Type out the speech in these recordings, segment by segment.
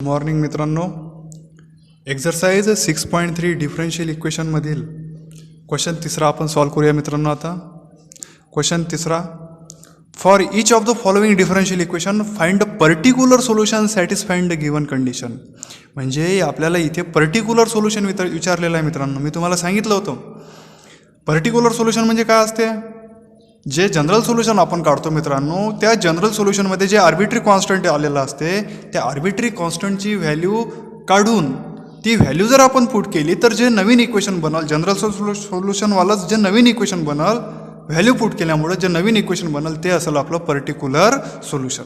Morning मित्रांनो, exercise 6.3 differential इक्वेशनमधील question तिसरा आपण सॉल्व करूया मित्रांनो. आता क्वेश्चन तिसरा, for each of the following differential equation find a particular solution satisfying the given condition. म्हणजे आपल्याला इथे पर्टिक्युलर सोल्युशन विचारलेलं आहे मित्रांनो. मी तुम्हाला सांगितलं होतं पर्टिक्युलर सोल्युशन म्हणजे काय असते. जे जनरल सोल्युशन आपण काढतो मित्रांनो, त्या जनरल सोल्युशनमध्ये जे आर्बिट्री कॉन्स्टंट आलेलं असते, त्या आर्बिट्री कॉन्स्टंटची व्हॅल्यू काढून ती व्हॅल्यू जर आपण पुट केली तर जे नवीन इक्वेशन बनल, जनरल सोल्युशनवालंच जे नवीन इक्वेशन बनल, व्हॅल्यू पुट केल्यामुळे जे नवीन इक्वेशन बनल ते असेल आपलं पर्टिक्युलर सोल्युशन.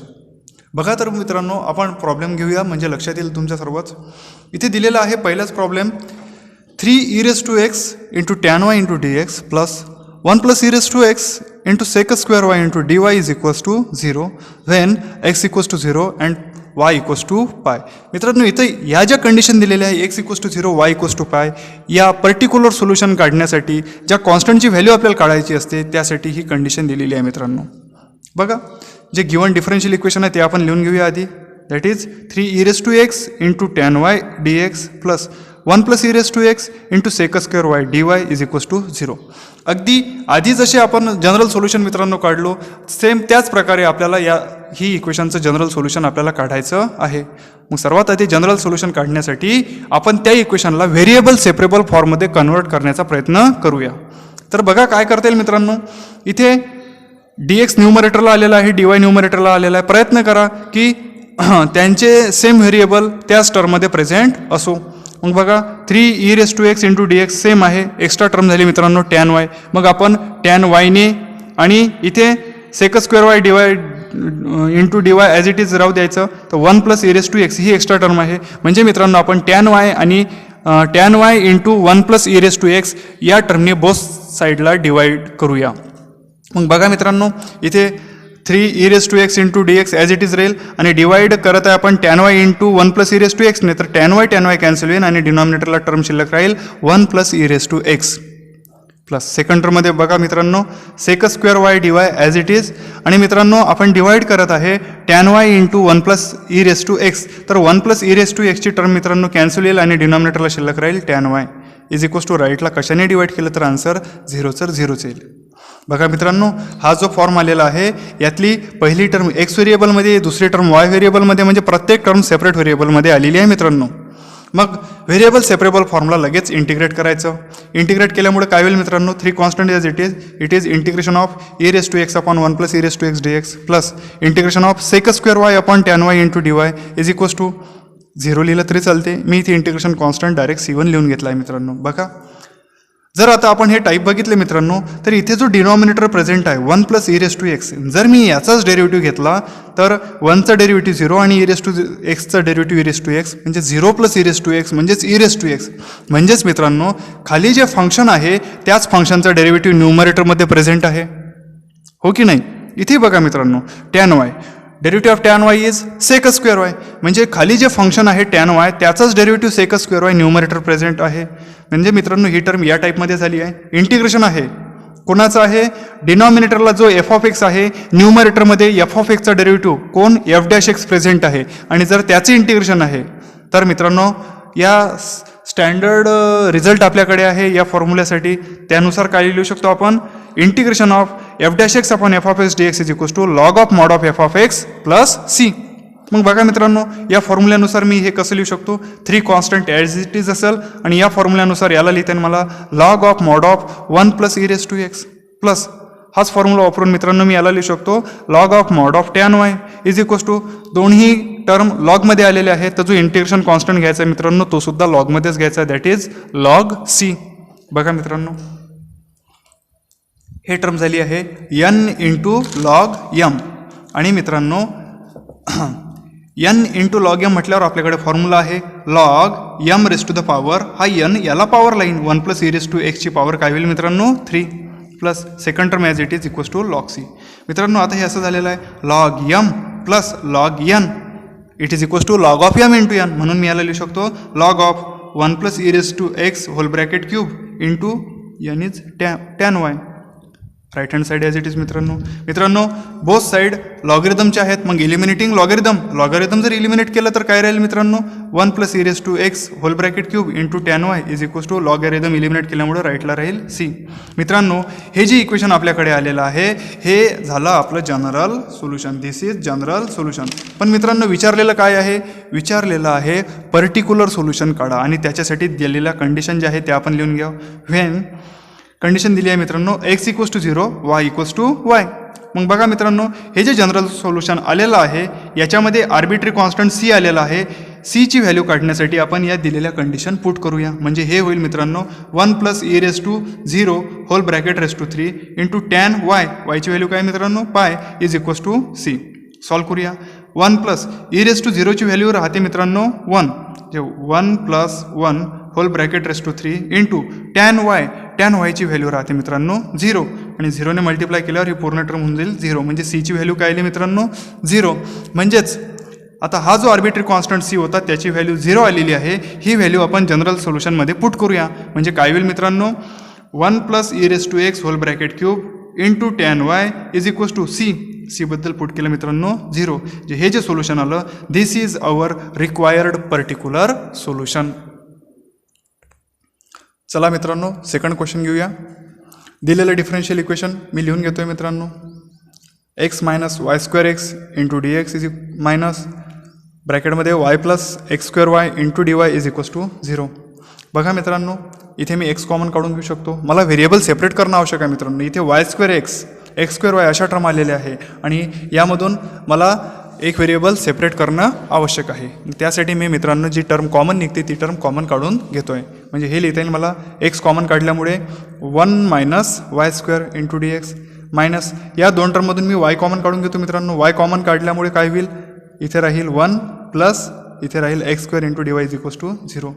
बघा तर मित्रांनो, आपण प्रॉब्लेम घेऊया म्हणजे लक्षात येईल तुमच्या सर्वच. इथे दिलेला आहे पहिलाच problem, 3e⁻x into tan y into dx plus 1 plus e⁻x into sec square y into dy is equals to 0 when x equals to 0 and y equals to pi. मित्रांनो, इथं या ज्या कंडिशन दिलेल्या आहे x equals to 0 y equals to pi, या particular solution काढण्यासाठी ज्या कॉन्स्टंटची value आपल्याला काढायची असते त्यासाठी ही कंडिशन दिलेली आहे मित्रांनो. बघा, जे गिवन डिफरन्शियल इक्वेशन आहे ते आपण लिहून घेऊया आधी. That is 3e⁻x into tan y dx plus 1 plus e⁻x into sec square y dy is equals to 0. अगदी आधी जसे आपण जनरल सोल्युशन मित्रांनो काढलो, सेम त्याच प्रकारे आपल्याला ही इक्वेशनचं जनरल सोल्युशन आपल्याला काढायचं आहे. मग सर्वात आधी जनरल सोल्युशन काढण्यासाठी आपण त्या इक्वेशनला व्हेरिएबल सेपरेबल फॉर्ममध्ये कन्वर्ट करण्याचा प्रयत्न करूया. तर बघा काय करता येईल मित्रांनो. इथे dx न्यूमरेटरला आलेला आहे, dy न्यूमरेटरला आलेला आहे. प्रयत्न करा की त्यांचे सेम व्हेरिएबल त्याच टर्ममध्ये प्रेझेंट असो. मग बघा, 3e⁻x इंटू dx सेम आहे, एक्स्ट्रा टर्म झाली मित्रांनो tan y. मग आपण tan y ने आणि इथे sec square y dy into dy as it is राहू द्यायचं. तर 1 plus e⁻x ही एक्स्ट्रा टर्म आहे. म्हणजे मित्रांनो आपण tan y आणि tan y into 1 plus e⁻x या टर्मने बोथ साईडला डिवाइड करूया. मग बघा मित्रांनो, इथे 3e⁻x into dx as it is राहील आणि डिवाइड करत आहे आपण tan y into 1 plus e⁻x ने. तर tan y कॅन्सल होईल आणि डिनॉमिनेटरला टर्म शिल्लक राहील 1 plus e⁻x प्लस सेकंड टर्ममध्ये बघा मित्रांनो sec square y dy as it is. आणि मित्रांनो आपण डिवाइड करत आहे tan y into 1 plus e⁻x. तर 1 plus e⁻x ची टर्म मित्रांनो कॅन्सल होईल आणि डिनॉमिनेटरला शिल्लक राहील tan y is equals to राईटला कशाने डिवाइड केलं तर आन्सर 0 येईल. बघा मित्रांनो, हा जो फॉर्म आलेला आहे यातली पहिली टर्म एक्स व्हेरिएबलमध्ये, दुसरी टर्म वाय व्हेरिएबलमध्ये, म्हणजे प्रत्येक टर्म सेपरेट व्हेरिएबलमध्ये आलेली आहे मित्रांनो. मग व्हेरिएबल सेपरेबल फॉर्मला लगेच इंटिग्रेट करायचं. इंटिग्रेट केल्यामुळे काय होईल मित्रांनो, 3 constant as it is integration of e⁻x upon 1 plus e⁻x dx plus integration of sec square y upon tan y into dy is equals to 0 लिहिलं तरी चालते. मी इथे इंटिग्रेशन कॉन्स्टंट डायरेक्ट C1 लिहून घेतला आहे मित्रांनो. बघा, जर आता आपण हे टाईप बघितले मित्रांनो, तर इथे जो डिनॉमिनेटर प्रेझेंट आहे 1 plus e⁻x, जर मी याचाच डेरिव्हेटिव्ह घेतला तर 1चा डेरिव्हेटिव्ह 0 आणि e⁻xचा डेरिव्हेटिव्ह e⁻x म्हणजे 0 plus e⁻x म्हणजेच e⁻x. म्हणजेच मित्रांनो खाली जे फंक्शन आहे त्याच फंक्शनचा डेरिव्हेटिव्ह न्यूमरेटरमध्ये प्रेझेंट आहे, हो की नाही. इथे बघा मित्रांनो, tan y derivative of tan y is sec square y. म्हणजे खाली जे फंक्शन आहे tan y त्याचाच derivative sec square y numerator present आहे. म्हणजे मित्रांनो ही टर्म या टाईपमध्ये झाली आहे. इंटिग्रेशन आहे कोणाचं आहे, डिनॉमिनेटरला जो f(x) आहे, न्यूमरेटरमध्ये f(x)चा डेरिव्हेटिव्ह कोण f'(x) प्रेझेंट आहे. आणि जर त्याचे इंटिग्रेशन आहे तर मित्रांनो या स्टँडर्ड रिझल्ट आपल्याकडे आहे या फॉर्म्युल्यासाठी. त्यानुसार काय लिहू शकतो आपण, integration of f'(x) upon f(x) dx is equals to log of mod of f(x) plus c. मग बघा मित्रांनो, या फॉर्म्युल्यानुसार मी हे कसं लिहू शकतो, 3 कॉन्स्टंट ॲज इट इज असेल आणि या फॉर्म्युल्यानुसार याला लिहिताना मला log of mod of 1 plus e⁻x plus हाच फॉर्म्युला वापरून मित्रांनो मी याला लिहू शकतो log of mod of tan y is equals to, दोन्ही टर्म लॉगमध्ये आलेले आहेत. तर जो इंटिग्रेशन कॉन्स्टंट घ्यायचा आहे मित्रांनो तो सुद्धा लॉगमध्येच घ्यायचा आहे, दॅट इज log c. बघा मित्रांनो, हे टर्म झाली आहे n इंटू log m. आणि मित्रांनो n इंटू log m म्हटल्यावर आपल्याकडे फॉर्म्युला आहे log m raise to the power, हा n याला पॉवर लाईन 1 plus e⁻x ची पॉवर काय होईल मित्रांनो 3 plus second term as it is equals to log c. मित्रांनो आता हे असं झालेलं आहे log m plus log n it is equals to log of m into n. म्हणून मी याला लिहू शकतो log of 1 plus e⁻x whole bracket cube into n इज tan y right hand side as it is मित्रांनो both side लॉगरिदमचे आहेत, मग इलिमिनेटिंग लॉगरिदम जर इलिमिनेट केलं तर काय राहील मित्रांनो 1 + e⁻x whole bracket cube into tan y is equals to logarithm eliminate केल्यामुळे राईटला राहील सी. मित्रांनो हे जे इक्वेशन आपल्याकडे आलेलं आहे हे झालं आपलं general solution. This is general solution. पण मित्रांनो विचारलेलं काय आहे, विचारलेलं आहे पर्टिक्युलर सोल्युशन काढा आणि त्याच्यासाठी दिलेल्या कंडिशन ज्या आहे त्या आपण लिहून घ्या. व्हेन कंडिशन दिली आहे मित्रांनो x = 0 y = y. मग बघा मित्रांनो हे जे जनरल सोल्युशन आलेलं आहे याच्यामध्ये आर्बिट्री कॉन्स्टंट सी आलेला आहे. सी ची व्हॅल्यू काढण्यासाठी आपण या दिलेल्या कंडिशन पुट करूया. म्हणजे हे होईल मित्रांनो 1 + e⁻0 whole bracket raise to 3 into tan y. ची व्हॅल्यू काय मित्रांनो pi is equals to C. Solve करूया. 1 + e⁻0 ची व्हॅल्यू राहते मित्रांनो 1. जे 1 + 1 whole bracket raise to 3 into tan y ची व्हॅल्यू राहते मित्रांनो 0 आणि 0 ने मल्टिप्लाय केल्यावर ही पूर्ण टर्म होऊन जाईल 0. म्हणजे सी ची व्हॅल्यू काय आली मित्रांनो 0. म्हणजेच आता हा जो आर्बिट्री कॉन्स्टंट सी होता त्याची व्हॅल्यू 0 आलेली आहे. ही व्हॅल्यू आपण जनरल सोल्युशनमध्ये पुट करूया. म्हणजे काय होईल मित्रांनो 1 + e⁻x whole bracket cube into tan y is equals to C. C बद्दल पुट केलं मित्रांनो 0. हे जे सोल्युशन आलं this is our required particular solution. चला मित्रांनो सेकंड क्वेश्चन घेऊया. दिलेलं डिफरन्शियल इक्वेशन मी लिहून घेतोय मित्रांनो x - y² into dx is minus ब्रॅकेटमध्ये y + x² into dy is equals to 0. बघा मित्रांनो इथे मी x कॉमन काढून घेऊ शकतो. मला व्हेरिएबल सेपरेट करणं आवश्यक आहे मित्रांनो. इथे y²x x² अशा टर्म आलेल्या आहे आणि यामधून मला एक व्हेरिएबल सेपरेट करणं आवश्यक आहे. त्यासाठी मी मित्रांनो जी टर्म कॉमन निघते ती टर्म कॉमन काढून घेतोय. म्हणजे हे लिहिता येईल मला x कॉमन काढल्यामुळे 1 - y² इंटू dx मायनस या दोन टर्ममधून मी y कॉमन काढून घेतो मित्रांनो. y कॉमन काढल्यामुळे काय होईल इथे राहील 1 प्लस इथे राहील x² into dy is equals to 0.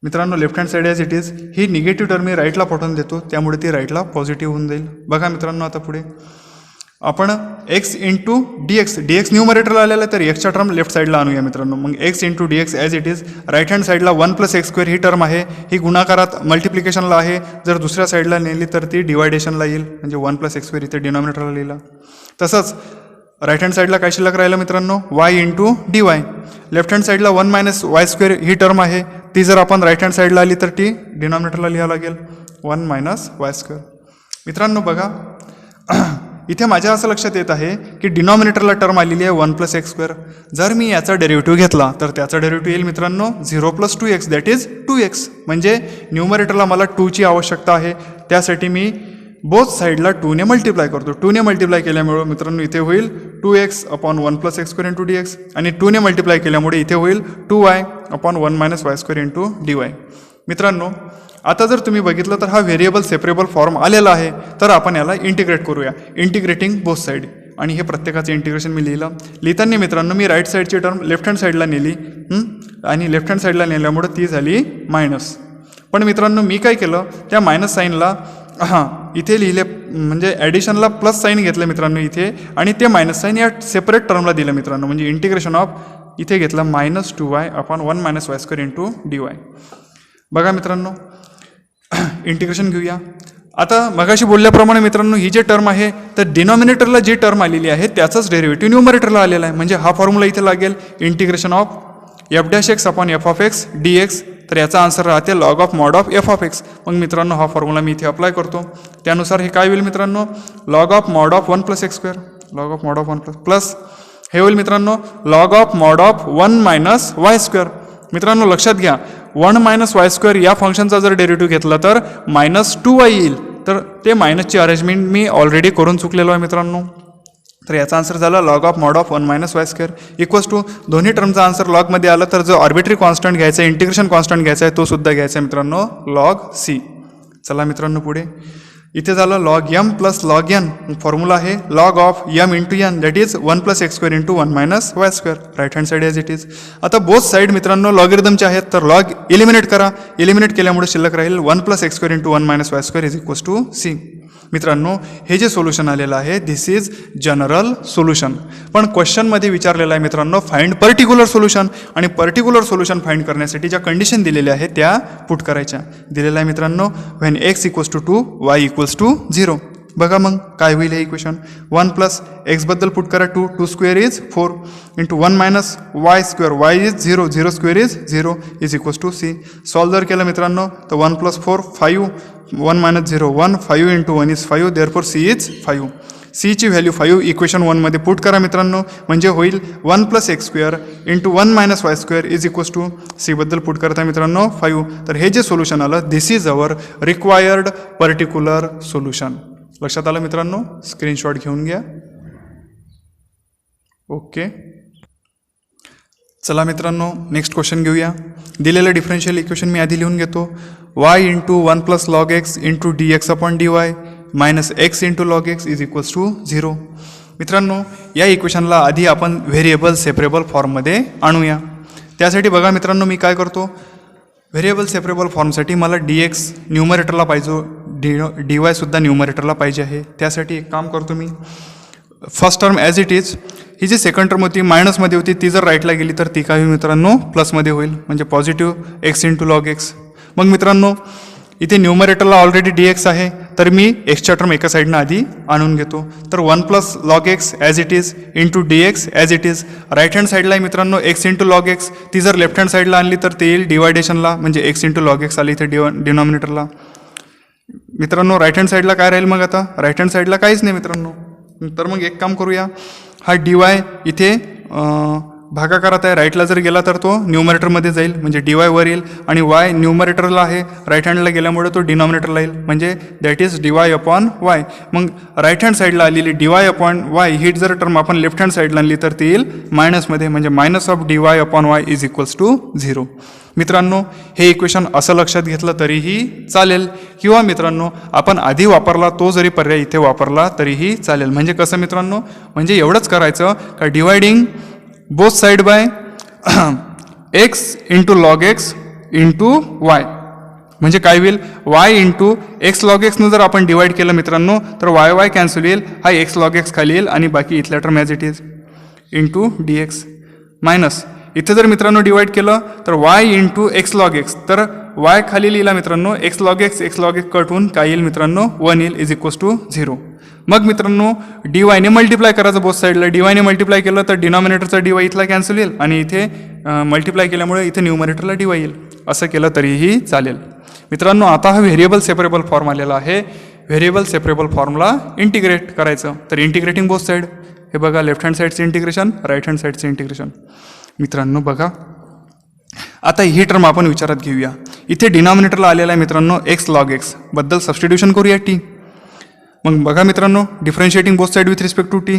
मित्रांनो left hand side as it is ही निगेटिव्ह टर्म मी राईटला पाठवून देतो त्यामुळे ती राईटला पॉझिटिव्ह होऊन जाईल. बघा मित्रांनो आता पुढे आपण x इंटू dx न्यूमरेटरला आलेला आहे तर एक्सच्या टर्म लेफ्ट साईडला आणूया मित्रांनो. मग x into dx as it is right hand साईडला 1 + x² ही टर्म आहे. ही गुणाकारात मल्टिप्लिकेशनला आहे. जर दुसऱ्या साईडला नेली तर ती डिवायडेशनला येईल. म्हणजे 1 + x² इथे डिनॉमिनेटरला लिहिला. तसंच राईट हँड साईडला काय शिल्लक राहिलं मित्रांनो y into dy. Left hand साईडला 1 - y² ही टर्म आहे. ती जर आपण राईट हँड साईडला आली तर ती डिनॉमिनेटरला लिहावं लागेल 1 - y². मित्रांनो बघा इथे माझ्या असं लक्षात येत आहे की डिनॉमिनेटरला टर्म आलेली आहे 1 + x². जर मी याचा डेरिव्हेटिव्ह घेतला तर त्याचा डेरिव्हेटिव्ह येईल मित्रांनो 0 + 2x दॅट इज 2x. म्हणजे न्यूमरेटरला मला 2 ची आवश्यकता आहे. त्यासाठी मी बोथ साईडला 2 ने मल्टिप्लाय करतो. 2 ने मल्टिप्लाय केल्यामुळे मित्रांनो इथे होईल 2x upon 1 + x² into dx आणि 2 ने मल्टिप्लाय केल्यामुळे इथे होईल 2y upon 1 - y² into dy. मित्रांनो आता जर तुम्ही बघितलं तर हा व्हेरिएबल सेपरेबल फॉर्म आलेला आहे तर आपण याला इंटिग्रेट करूया. इंटिग्रेटिंग बोथ साईड आणि हे प्रत्येकाचं इंटिग्रेशन मी लिहिताना मित्रांनो मी राईट साईडची टर्म लेफ्ट हँड साईडला नेली आणि लेफ्ट हँड साईडला नेल्यामुळे ती झाली मायनस. पण मित्रांनो मी काय केलं त्या मायनस साईनला इथे लिहिले म्हणजे ॲडिशनला प्लस साईन घेतलं मित्रांनो इथे आणि ते मायनस साईन या सेपरेट टर्मला दिलं मित्रांनो. म्हणजे इंटिग्रेशन ऑफ इथे घेतलं -2y upon 1 - y² into dy. बघा मित्रांनो इंटिग्रेशन घेऊया. आता मगाशी बोलल्याप्रमाणे मित्रांनो ही जे टर्म आहे तर डिनॉमिनेटरला जी टर्म आलेली आहे त्याचाच डेरिव्हेटिव्ह न्यूमरेटरला आलेला आहे. म्हणजे हा फॉर्म्युला इथे लागेल integration of f' upon f(x) dx. तर याचा आन्सर राहते log of mod of f(x). मग मित्रांनो हा फॉर्म्युला मी इथे अप्लाय करतो. त्यानुसार हे काय होईल मित्रांनो log of mod of 1 + x². Log of mod of 1 plus हे होईल मित्रांनो log of mod of 1 - y². मित्रांनो लक्षात घ्या 1 - y² या फंक्शनचा जर डेरिव्हेटिव्ह घेतला तर -2y येईल. तर ते मायनसची अरेंजमेंट मी ऑलरेडी करून चुकलेलो आहे मित्रांनो. तर याचा आन्सर झाला log of mod of 1 - y² equals to दोन्ही टर्मचा आन्सर लॉगमध्ये आला तर जो आर्बिट्री कॉन्स्टंट घ्यायचा आहे इंटिग्रेशन कॉन्स्टंट घ्यायचा आहे तो सुद्धा घ्यायचा आहे मित्रांनो लॉग c. चला मित्रांनो पुढे इथे झालं log m plus log n. Formula आहे log of m into n that is 1 + x² into 1 - y². Right hand side as it is. आता बोथ साईड मित्रांनो लॉगरिदमचे आहेत तर लॉग इलिमिनेट करा. इलिमिनेट केल्यामुळे शिल्लक राहील 1 + x² into 1 - y² is equals to c. मित्रांनो हे जे सोल्युशन आलेलं आहे दिस इज जनरल सोल्युशन. पण क्वेश्चनमध्ये विचारलेलं आहे मित्रांनो फाइंड पर्टिक्युलर सोल्युशन आणि पर्टिक्युलर सोल्युशन फाइंड करण्यासाठी ज्या कंडिशन दिलेल्या आहेत त्या पुट करायच्या. दिलेल्या आहे मित्रांनो व्हेन x = 2 y = 0. बघा मग काय होईल हे इक्वेशन. 1 प्लस एक्सबद्दल पुट करा 2, 2 square is 4 into 1 minus Y square, Y is 0, 0 square is 0 is equals to C. Solve जर केलं मित्रांनो तर 1 plus 4 5, 1 minus 0 1, 5 into 1 is 5, therefore C is 5. सीची व्हॅल्यू 5 इक्वेशन 1मध्ये पुट करा मित्रांनो, म्हणजे होईल 1 plus X square into 1 minus Y square is equals to सीबद्दल पुट करता मित्रांनो 5. तर हे जे सोल्युशन आलं this is our required particular solution. लक्षात आलं मित्रांनो, स्क्रीनशॉट घेऊन घ्या. ओके, चला मित्रांनो नेक्स्ट क्वेश्चन घेऊया. दिलेलं डिफरन्शियल इक्वेशन मी आधी लिहून घेतो. Y into 1 plus log x into D X upon D Y minus X into log x is equals to 0. मित्रांनो या इक्वेशनला आधी आपण व्हेरिएबल सेपरेबल फॉर्ममध्ये आणूया. त्यासाठी बघा मित्रांनो मी काय करतो, व्हेरिएबल सेपरेबल फॉर्मसाठी मला डी एक्स न्यूमरेटरला पाहिजे, डी वाय सुद्धा न्यूमरेटरला पाहिजे आहे. त्यासाठी एक काम करतो मी, first term as it is, ही जी सेकंड टर्म होती मायनसमध्ये होती ती जर राईटला गेली तर ती काय होईल मित्रांनो प्लसमध्ये होईल, म्हणजे positive x into log x. मग मित्रांनो इथे न्यूमरेटरला ऑलरेडी डी एक्स आहे तर मी एक्सच्या टर्म एका साईडनं आधी आणून घेतो. तर 1 plus log x as it is into D X as it is. Right hand साईडला आहे मित्रांनो एक्स इंटू लॉग एक्स, ती जर लेफ्ट हँड साईडला आणली तर ते येईल डिवायडेशनला, म्हणजे एक्स इंटू लॉग एक्स आली इथे डिनॉमिनेटरला. मित्रांनो राईट हँड साईडला काय राहील मग आता, राईट हँड साईडला काहीच नाही मित्रांनो. तर मग एक काम करूया, हा डी वाय इथे भागाकारात आहे, राईटला जर गेला तर तो न्यूमरेटरमध्ये जाईल म्हणजे डी वाय वर येईल, आणि वाय न्यूमरेटरला आहे राईट हँडला गेल्यामुळे तो डिनॉमिनेटरला येईल, म्हणजे that is D Y upon Y. मग राईट हँड साईडला आलेली डी वाय अपॉन वाय ही जर टर्म आपण लेफ्ट हँड साईडला आणली तर ती येईल मायनसमध्ये, म्हणजे minus of D Y upon Y is equals to 0. मित्रांनो हे इक्वेशन असं लक्षात घेतलं तरीही चालेल, किंवा मित्रांनो आपण आधी वापरला तो जरी पर्याय इथे वापरला तरीही चालेल. म्हणजे कसं मित्रांनो, म्हणजे एवढंच करायचं का dividing both side by x into log x into Y, म्हणजे काय होईल वाय इंटू एक्स लॉग एक्सनं जर आपण डिवाइड केलं मित्रांनो तर वाय वाय कॅन्सल येईल, हा एक्स लॉग एक्स खाली येईल आणि बाकी इथल्या term as it is into D x minus इथे जर मित्रांनो डिवाइड केलं तर Y into x log x, तर वाय खाली लिहिला मित्रांनो एक्स लॉग एक्स कट होऊन काय येईल मित्रांनो 1 येईल इज इक्वल्स टू 0. मग मित्रांनो डी वायने मल्टिप्लाय करायचं बोथ साईडला, डी वायने मल्टिप्लाय केलं तर डिनॉमिनेटरचा डी वाय इथला कॅन्सल येईल आणि इथे मल्टिप्लाय केल्यामुळे इथे न्यूमरेटरला डी वाय येईल. असं केलं तरीही चालेल. मित्रांनो आता हा व्हेरिएबल सेपरेबल फॉर्म आलेला आहे, व्हेरिएबल सेपरेबल फॉर्मला इंटिग्रेट करायचं. तर इंटिग्रेटिंग बोथ साईड, हे बघा लेफ्ट हँड साईडचं इंटिग्रेशन, राईट हँड साईडचं इंटिग्रेशन. मित्रांनो बघा आता ही टर्म आपण विचारात घेऊया. इथे डिनॉमिनेटरला आलेला आहे मित्रांनो एक्स लॉग एक्स बद्दल सबस्टिट्यूशन करूया टी. मग बघा मित्रांनो differentiating both side with respect to T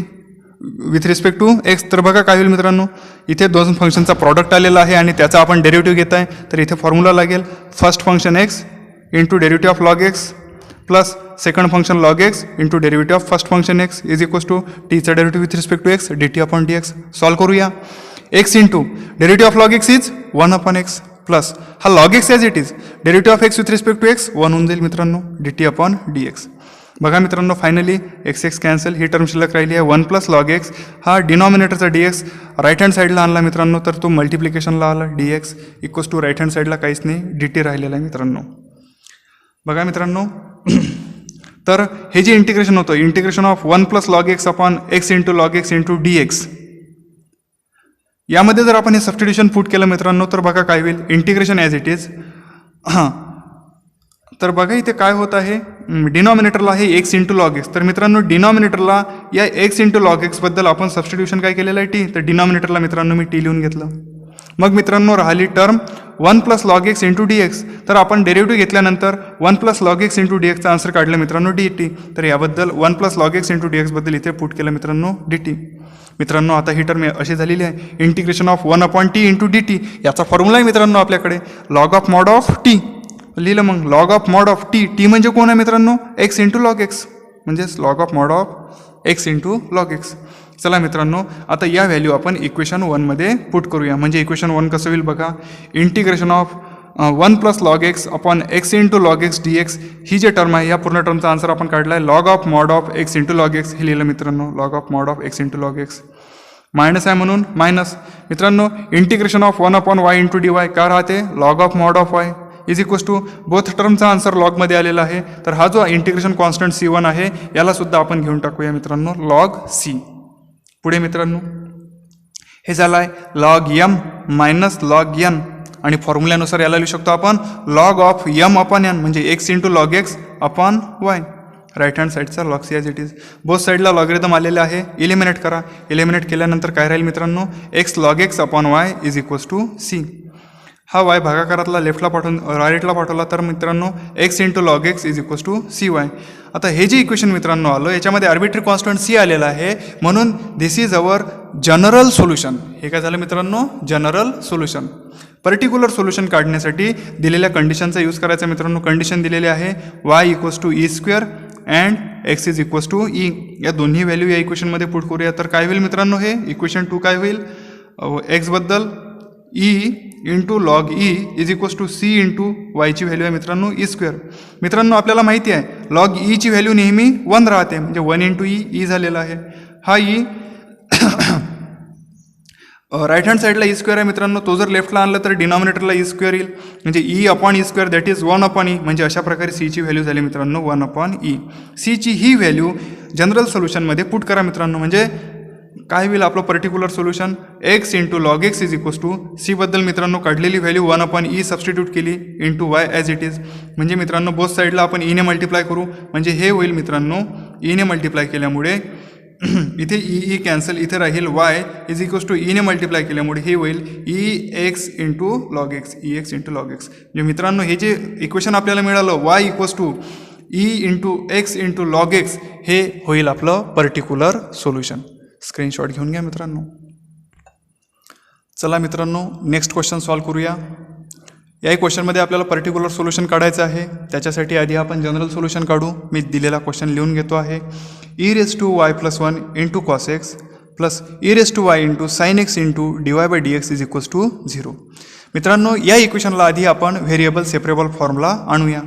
with respect to X, तर बघा काय होईल मित्रांनो इथे दोन फंक्शनचा प्रॉडक्ट आलेला आहे आणि त्याचा आपण डेरिव्हेटिव्ह घेत आहे, तर इथे फॉर्म्युला लागेल first function x into derivative of log x plus second function log x into derivative of first function x is equals to टीचा derivative with respect to x d t upon d x. Solve करूया. X into derivative of log x is 1 upon x plus हा log x as it is derivative of x with respect to x 1 होऊन जाईल मित्रांनो d t upon d X. बघा मित्रांनो finally X X cancel, ही term शिल्लक राहिली आहे 1 प्लस लॉग एक्स, हा डिनॉमिनेटरचा डी एक्स राईट हँड साईडला आणला मित्रांनो तर तो मल्टिप्लिकेशनला आला D X equals to right hand साईडला काहीच नाही डी टी राहिलेला आहे मित्रांनो. बघा मित्रांनो तर हे जे इंटिग्रेशन होतं integration of 1 plus log x upon x into log x into D x, यामध्ये जर आपण हे सबस्टिट्यूशन पुट केलं मित्रांनो तर बघा काय होईल इंटिग्रेशन ॲज इट इज. हां तर बघा इथे काय होत आहे डिनॉमिनेटरला आहे एक्स इंटू लॉग एक्स, तर मित्रांनो डिनॉमिनेटरला या एक्स इंटू लॉग एक्सबद्दल आपण सबस्टिट्यूशन काय केलेलं आहे टी, तर डिनॉमिनेटरला मित्रांनो मी टी लिहून घेतलं. मग मित्रांनो राहिली term 1 plus log x into D x, तर आपण डेरिव्हेटिव्ह घेतल्यानंतर 1 plus log x into d एक्सचा आन्सर काढलं मित्रांनो डी टी, तर याबद्दल 1 plus log x into d एक्सबद्दल इथे पुट केलं मित्रांनो डी टी. मित्रांनो आता ही टर्म अशी झालेली आहे integration of 1 upon T into D T, याचा फॉर्म्युला आहे मित्रांनो आपल्याकडे log of mod of T लिहिलं. मग log of mod of T, T म्हणजे कोण आहे मित्रांनो एक्स इंटू लॉग एक्स, म्हणजेच log of mod of x into log x. चला मित्रांनो आता या व्हॅल्यू आपण इक्वेशन 1मध्ये पुट करूया. म्हणजे इक्वेशन 1 कसं होईल बघा integration of 1 plus log x upon x into log x d x, ही जे टर्म आहे या पूर्ण टर्मचा आन्सर आपण काढला आहे log of mod of x into log x, हे लिहिलं मित्रांनो log of mod of x into log x. Minus आहे म्हणून मायनस. मित्रांनो integration of 1 upon y into D y काय राहते log of mod of y, is equals to both टर्मचा answer लॉगमध्ये आलेला आहे. तर हा जो इंटिग्रेशन कॉन्स्टंट C1 आहे याला सुद्धा आपण घेऊन टाकूया मित्रांनो लॉग C. पुढे मित्रांनो हे झालं आहे log M minus log N आणि फॉर्म्युल्यानुसार याला लिहू शकतो आपण log of M upon N म्हणजे x into log x upon y. Right hand साईडचा log c as it is. Both साईडला लॉगरिदम आलेले आहे. इलिमिनेट करा. इलिमिनेट केल्यानंतर काय राहील मित्रांनो x log x upon Y is equals to c. हा वाय भागाकारातला लेफ्टला पाठवून राईटला पाठवला तर मित्रांनो x into log x is equals to C Y. आता हे जे इक्वेशन मित्रांनो आलं याच्यामध्ये आर्बिट्री कॉन्स्टंट सी आलेला आहे म्हणून दिस इज अवर जनरल सोल्युशन. हे काय झालं मित्रांनो जनरल सोल्युशन. पर्टिक्युलर सोल्युशन काढण्यासाठी दिलेल्या कंडिशनचा यूज करायचा मित्रांनो. कंडिशन दिलेली आहे Y equals to E square and X is equals to E. या दोन्ही व्हॅल्यू या इक्वेशनमध्ये पुट करूया तर काय होईल मित्रांनो हे इक्वेशन 2 काय होईल एक्सबद्दल e into log e is equals to c into वायची व्हॅल्यू आहे मित्रांनो ई स्क्वेअर. मित्रांनो आपल्याला माहिती आहे लॉग ईची व्हॅल्यू नेहमी 1 राहते म्हणजे 1 इंटू ई झालेला आहे. हा ई राईट हँड साईडला ई स्क्वेअर आहे मित्रांनो. तो जर लेफ्टला आणला तर डिनॉमिनेटरला ई स्क्वेअर येईल म्हणजे E upon E square that is 1 upon E. म्हणजे अशा प्रकारे सीची व्हॅल्यू झाली मित्रांनो 1 अपॉन ई. सीची ही व्हॅल्यू जनरल सोल्युशनमध्ये पुट करा मित्रांनो. म्हणजे काय होईल आपलं particular solution x into log x is equals to सीबद्दल मित्रांनो काढलेली व्हॅल्यू 1 अपॉन ई सबस्टिट्यूट केली into y as it is. म्हणजे मित्रांनो बोथ साईडला आपण ईने मल्टिप्लाय करू म्हणजे हे होईल मित्रांनो ईने मल्टिप्लाय केल्यामुळे इथे ई कॅन्सल इथे राहील वाय इज इक्वल्स टू ईने मल्टिप्लाय केल्यामुळे हे होईल e x into log x e x into log x. म्हणजे मित्रांनो हे जे इक्वेशन आपल्याला मिळालं y equals to e into x into log x हे होईल आपलं पर्टिक्युलर सोल्युशन. स्क्रीनशॉट घेऊन घ्या मित्रांनो. चला मित्रांनो नेक्स्ट क्वेश्चन सॉल्व करूया. या क्वेश्चनमध्ये आपल्याला पर्टिक्युलर सोल्युशन काढायचं आहे. त्याच्यासाठी आधी आपण जनरल सोल्युशन काढू. मी दिलेला क्वेश्चन लिहून घेतो आहे E raise to Y plus 1 into cos X plus E raise to Y into sine x into D Y by D X is equals to 0. मित्रांनो या इक्वेशनला आधी आपण व्हेरिएबल सेपरेबल फॉर्मला आणूया.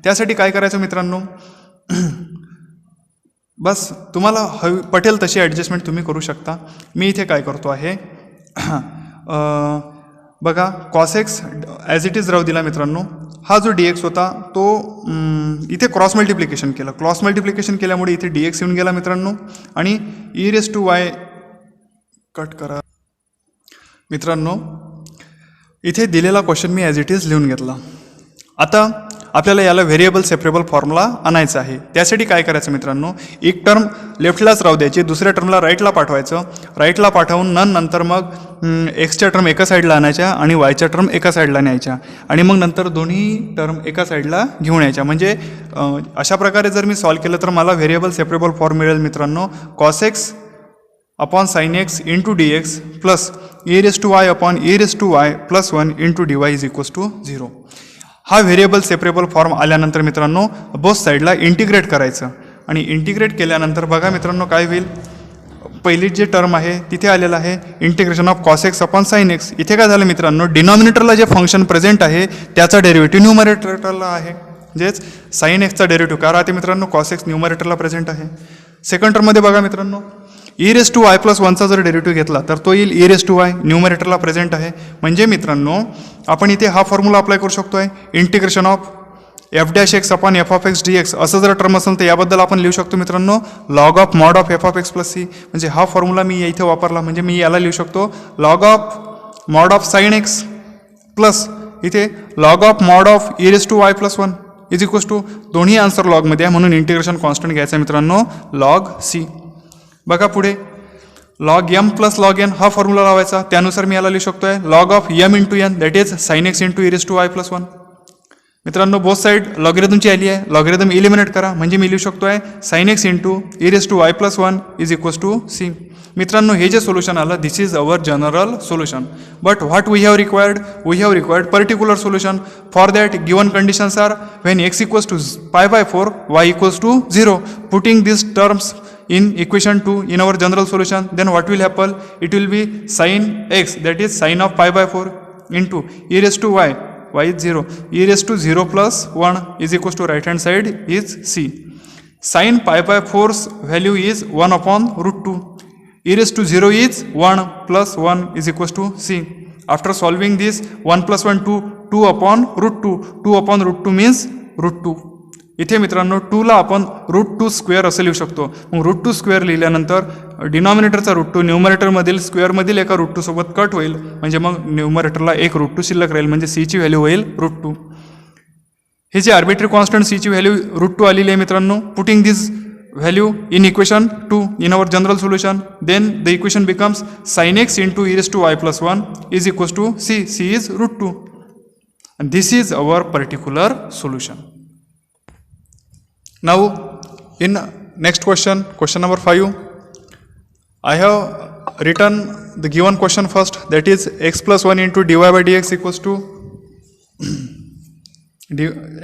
त्यासाठी काय करायचं मित्रांनो बस तुम्हाला पटेल तशी ॲडजस्टमेंट तुम्ही करू शकता. मी इथे काय करतो आहे बघा cos x as it is राहू दिला मित्रांनो. हा जो डी एक्स होता तो इथे क्रॉस मल्टिप्लिकेशन केलं. क्रॉस मल्टिप्लिकेशन केल्यामुळे इथे डी एक्स येऊन गेला मित्रांनो आणि E raise to Y cut करा मित्रांनो. इथे दिलेला क्वेश्चन मी ॲज इट इज लिहून घेतला. आता आपल्याला याला व्हेरिएबल सेपरेबल फॉर्मला आणायचं आहे. त्यासाठी काय करायचं मित्रांनो एक टर्म लेफ्टलाच राहू द्यायची दुसऱ्या टर्मला राईटला पाठवायचं. राईटला पाठवून नंतर मग एक्सच्या टर्म एका साईडला आणायच्या आणि वायच्या टर्म एका साईडला न्यायच्या आणि मग नंतर दोन्ही टर्म एका साईडला घेऊन यायच्या. म्हणजे अशा प्रकारे जर मी सॉल्व केलं तर मला व्हेरिएबल सेपरेबल फॉर्म मिळेल मित्रांनो cos X upon sine x into D X plus E raise to Y upon E raise to Y plus 1 into D Y is equals to 0. हा व्हेरिएबल सेपरेबल फॉर्म आल्यानंतर मित्रांनो both साईडला integrate करायचं आणि integrate केल्यानंतर बघा मित्रांनो काय होईल पहिली जे टर्म आहे तिथे आलेलं आहे integration of cos X upon sine x. इथे काय झालं मित्रांनो डिनॉमिनेटरला जे फंक्शन प्रेझेंट आहे त्याचा डेरिव्हेटिव्ह न्यूमरेटरला आहे म्हणजेच साइन एक्सचा डेरिव्हेटिव्ह काय राहते मित्रांनो कॉस एक्स न्यूमरेटरला प्रेझेंट आहे. सेकंड टर्ममध्ये बघा मित्रांनो e raise to Y plus 1चा जर डेरिव्हेटिव्ह घेतला तर तो येईल ई रेस टू वाय न्यूमरेटरला प्रेझेंट आहे. म्हणजे मित्रांनो आपण इथे हा फॉर्म्युला अप्लाय करू शकतो आहे integration of F dash x upon F of x d x असं जर टर्म असेल तर याबद्दल आपण लिहू शकतो मित्रांनो log of mod of F of X plus C. म्हणजे हा फॉर्म्युला मी इथे वापरला म्हणजे मी याला लिहू शकतो log of mod of sine x plus इथे log of mod of e raise to Y plus 1 is equals to दोन्ही आन्सर लॉगमध्ये आहे म्हणून इंटिग्रेशन कॉन्स्टंट घ्यायचा मित्रांनो लॉग सी. बघा पुढे log M plus log N हा फॉर्म्युला लावायचा. त्यानुसार मी याला लिहू शकतो आहे log of M into N that is sine x into E raise to Y plus 1. मित्रांनो बोथ साईड लॉगरिदमची आली आहे. लॉगरिदम इलिमिनेट करा म्हणजे मी लिहू शकतो आहे sine x into E raise to Y plus 1 is equals to c. मित्रांनो हे जे सोल्युशन आलं this is our general solution. But what we have required particular solution. For that given conditions are when x equals to pi by 4 y equals to 0. Putting this terms in equation 2 in our general solution then what will happen it will be sin x that is sin of pi by 4 into e raised to y is 0 e raised to 0 plus 1 is equals to right hand side is c. Sin pi by 4's value is 1 upon root 2 e raised to 0 is 1 plus 1 is equals to c. After solving this 1 + 1 2, 2 upon root 2, 2 upon root 2 means root 2. इथे मित्रांनो 2ला आपण route 2 square असं लिहू शकतो. मग route 2 square लिहिल्यानंतर डिनॉमिनेटरचा route 2 न्यूमरेटरमधील स्क्वेअरमधील एका route 2 सोबत कट होईल, म्हणजे मग न्यूमरेटरला एक रूट 2 शिल्लक राहील, म्हणजे सीची व्हॅल्यू होईल रूट 2. हे जे आर्बिट्ररी कॉन्स्टंट सीची व्हॅल्यू रूट 2 आलेली आहे मित्रांनो. Putting this value in equation 2 in our general solution, then the equation becomes sin x into e raised to y plus 1 is equals to c. c is root 2. And this is our particular solution. Now in next question, question number 5, I have written the given question first, that is x plus 1 into dy by dx equals to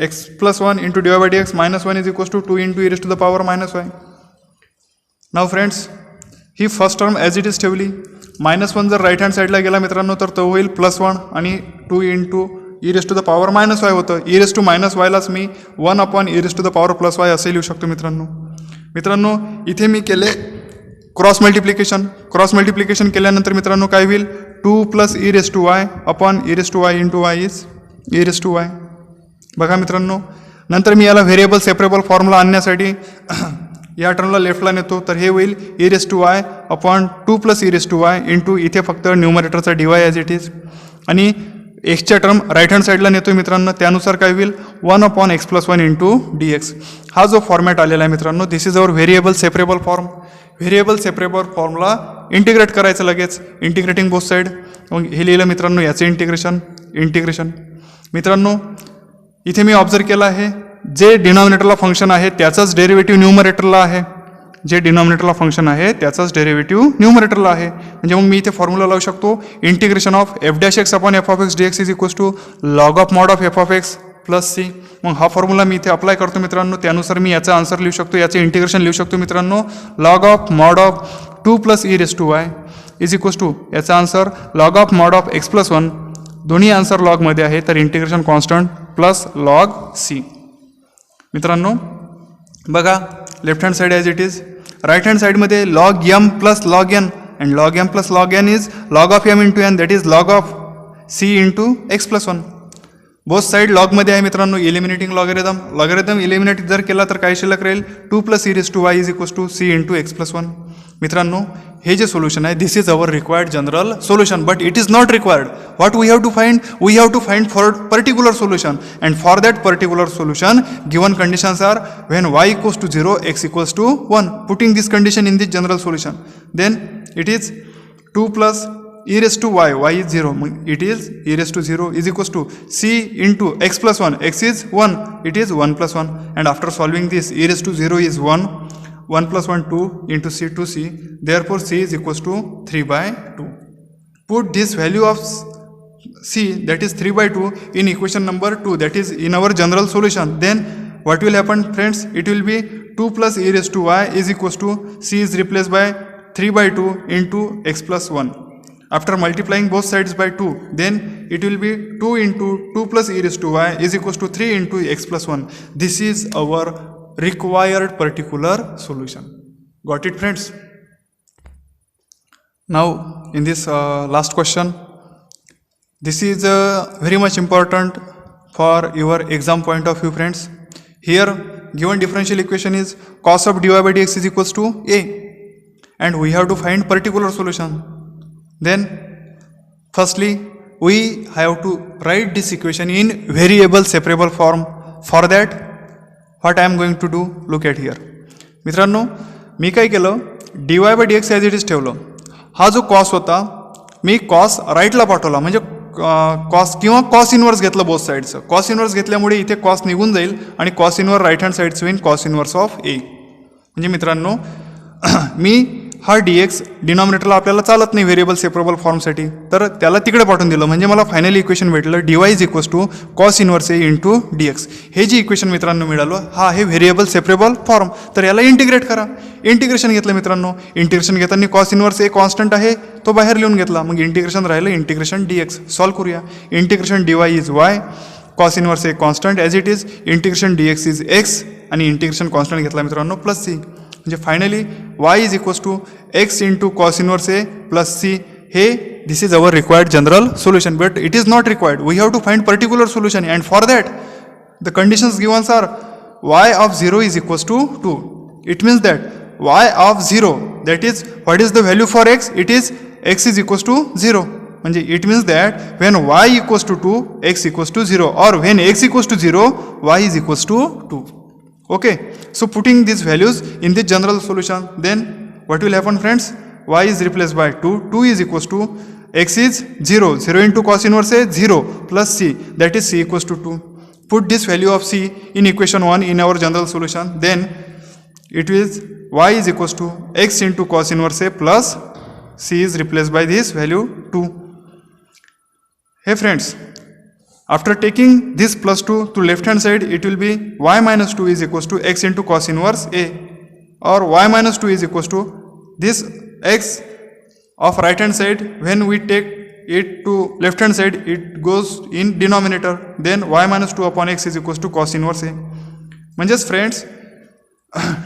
x plus 1 into dy by dx minus 1 is equals to 2 into e raised to the power minus y. Now friends, he first term as it is ठेवली. -1 जर right hand साईडला गेला मित्रांनो तर तो होईल +1 आणि 2 into E raise to the power minus y होतं. ई रेस टू मायनस वायलाच मी 1 upon E raise to the power plus y असे लिहू शकतो मित्रांनो. इथे मी केले क्रॉस मल्टिप्लिकेशन. क्रॉस मल्टिप्लिकेशन केल्यानंतर मित्रांनो काय होईल, 2 + E raise to Y upon E raise to Y into Y is E raise to Y. बघा मित्रांनो, नंतर मी याला व्हेरिएबल सेपरेबल फॉर्मला आणण्यासाठी या टर्मला लेफ्टला नेतो, तर हे होईल e raise to Y upon 2 + E raise to Y into इथे फक्त न्यूमरेटरचा d y as it is, आणि एक्सच्या टर्म राईट हँड साईडला नेतो मित्रांनो. त्यानुसार काय होईल 1 upon x + 1 into D x. हा जो फॉर्मॅट आलेला आहे मित्रांनो, this is our variable separable form. Variable separable फॉर्मला इंटिग्रेट करायचं लगेच, इंटिग्रेटिंग बोथ साईड. मग हे लिहिलं मित्रांनो याचं इंटिग्रेशन. मित्रांनो इथे मी ऑब्झर्व केलं आहे, जे डिनॉमिनेटरला फंक्शन आहे त्याचाच डेरिव्हेटिव्ह न्यूमरेटरला आहे. जे डिनॉमिनेटरला फंक्शन आहे त्याचाच डेरिव्हेटिव्ह न्यूमरेटरला आहे. म्हणजे मग मी इथे फॉर्म्युला लावू शकतो, integration of f' upon f(x) dx is equals to log of mod of f(x) plus c. मग हा फॉर्म्युला मी इथे अप्लाय करतो मित्रांनो. त्यानुसार मी याचा आन्सर लिहू शकतो, याचे इंटिग्रेशन लिहू शकतो मित्रांनो. Log of mod of 2 + E raise to y is equals to याचा answer log of mod of x + 1. दोन्ही आन्सर लॉगमध्ये आहे, तर integration constant plus log c. मित्रांनो बघा, left hand side as it is, right hand साईडमध्ये log m plus log n, and log m plus log n is log of m into n, that is log of c into x + 1. Both side लॉगमध्ये आहे मित्रांनो. Eliminating logarithm eliminate जर केला तर काय शिल्लक राहील, 2 + E raise to y is equals to c into x + 1. मित्रांनो हे जे सोल्युशन आहे, this is our required general solution, but it is not required. What we have to find, we have to find for particular solution, and for that particular solution given conditions are when y equals to 0, x equals to 1. Putting this condition in this general solution, then it is 2 + e raised to y, y is 0, it is e raised to 0 is equals to c into x + 1, x is 1, it is 1 + 1, and after solving this e raised to 0 is 1, 1 + 1 2 into c to c, therefore c is equals to 3/2. Put this value of c, that is 3/2, in equation number 2, that is in our general solution. Then what will happen friends, it will be 2 + e raised to y is equals to c is replaced by 3/2 into x + 1. After multiplying both sides by 2, then it will be 2 into 2 + e raised to y is equals to 3 into x + 1. This is our required particular solution. Got it friends? Now in this last question, this is very much important for your exam point of view friends. Here given differential equation is cos of dy by dx is equals to a, and we have to find particular solution. Then firstly we have to write this equation in variable separable form. For that what I am going to do, look at here. मित्रांनो मी काय केलं, dy by dx as it is ठेवलं. हा जो cos होता मी cos राईटला पाठवला, म्हणजे cos किंवा कॉस इनवर्स घेतलं बोथ साईडचं. कॉस इनवर्स घेतल्यामुळे इथे कॉस निघून जाईल आणि कॉस इनवर्स राईट हँड साईडचं होईल कॉस इनवर्स ऑफ ए. म्हणजे मित्रांनो मी हा डी एक्स डिनॉमिनेटरला आपल्याला चालत नाही व्हेरिएबल सेपरेबल फॉर्मसाठी, तर त्याला तिकडे पाठवून दिलं. म्हणजे मला फायनली इक्वेशन भेटलं dy is equals to cos inverse A into D X. हे जे इक्वेशन मित्रांनो मिळालं, हा आहे व्हेरिएबल सेपरेबल फॉर्म. तर याला इंटिग्रेट करा. इंटिग्रेशन घेतलं मित्रांनो. इंटिग्रेशन घेताना कॉस इनवर्स ए कॉन्स्टंट आहे तो बाहेर लिहून घेतला. मग इंटिग्रेशन राहिलं इंटिग्रेशन डी एक्स. सॉल्व करूया. Integration dy is Y, cos inverse A constant as it is, integration D X is X, आणि इंटिग्रेशन कॉन्स्टंट घेतला मित्रांनो प्लस सी. म्हणजे finally y is equals to X into cos inverse A plus C. हे this is our required general solution, but it is not required. We have to find particular solution, and for that the conditions given are y of 0 is equals to 2. It means that y of 0, that is what is the value for x? It is x is equals to 0. It means that when y equals to 2, x equals to 0, or when x equals to 0, y is equals to 2. Okay, so putting these values in the general solution, then what will happen, friends? Y is replaced by 2, 2 is equals to, x is 0, 0 into cos inverse A 0 plus c, that is c equals to 2. Put this value of c in equation 1 in our general solution, then it is y is equals to x into cos inverse A plus c is replaced by this value 2. Hey friends, after taking this plus 2 to left hand side, it will be y minus 2 is equals to x into cos inverse A, or y minus 2 is equals to this x of right hand side, when we take it to left hand side, it goes in denominator, then y minus 2 upon x is equals to cos inverse A. Manjas friends,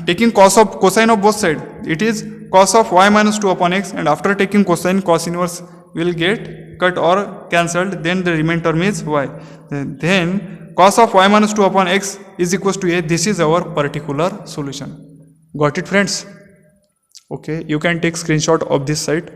taking cosine of both side, it is cos of y minus 2 upon x, and after taking cosine, cos inverse will get cut or cancelled, then the remaining term is y. Then cos of y minus 2 upon x is equals to a. This is our particular solution. Got it, friends? Okay, you can take screenshot of this side.